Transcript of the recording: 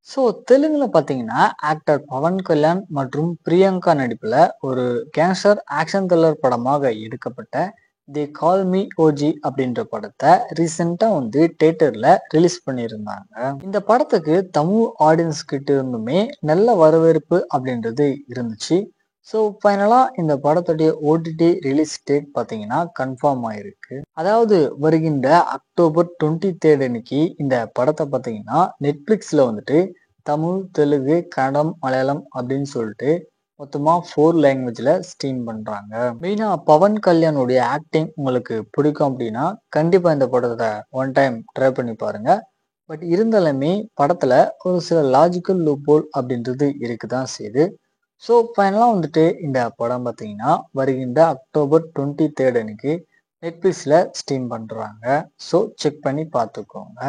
So தெலுங்குல பார்த்தீங்கன்னா, actor Pawan Kalyan மற்றும் பிரியங்கா நடிப்புல ஒரு கேங்ஸ்டர் ஆக்ஷன் த்ரில்லர் படமாக எடுக்கப்பட்ட தி கால் மீ ஓஜி அப்படின்ற படத்தை ரீசெண்டா வந்து தியேட்டர்ல ரிலீஸ் பண்ணியிருந்தாங்க. இந்த படத்துக்கு தமிழ் ஆடியன்ஸ் கிட்ட இருந்துமே நல்ல வரவேற்பு அப்படின்றது இருந்துச்சு. ஸோ ஃபைனலா இந்த படத்துடைய ஓடிடி ரிலீஸ் டேட் பார்த்தீங்கன்னா கன்ஃபார்ம் ஆயிருக்கு. அதாவது வருகின்ற அக்டோபர் 23 அன்னைக்கு இந்த படத்தை பார்த்தீங்கன்னா நெட்ஃபிளிக்ஸ்ல வந்துட்டு தமிழ், தெலுங்கு, கன்னடம், மலையாளம் அப்படின்னு சொல்லிட்டு மொத்தமா 4 லாங்குவேஜ்ல ஸ்ட்ரீம் பண்றாங்க. மெயினா பவன் கல்யாணுடைய ஆக்டிங் உங்களுக்கு பிடிக்கும் அப்படின்னா கண்டிப்பா இந்த படத்தை ஒன் டைம் ட்ரை பண்ணி பாருங்க. பட் இருந்தாலுமே படத்துல ஒரு சில லாஜிக்கல் லூப்போல் அப்படின்றது இருக்குதான் செய்யுது. ஸோ ஃபைனலாக வந்துட்டு இந்த படம் பார்த்தீங்கன்னா வருகின்ற அக்டோபர் 23 அன்னைக்கு நெட்ஃப்ளிக்ஸில் ஸ்ட்ரீம் பண்ணுறாங்க. ஸோ செக் பண்ணி பார்த்துக்கோங்க.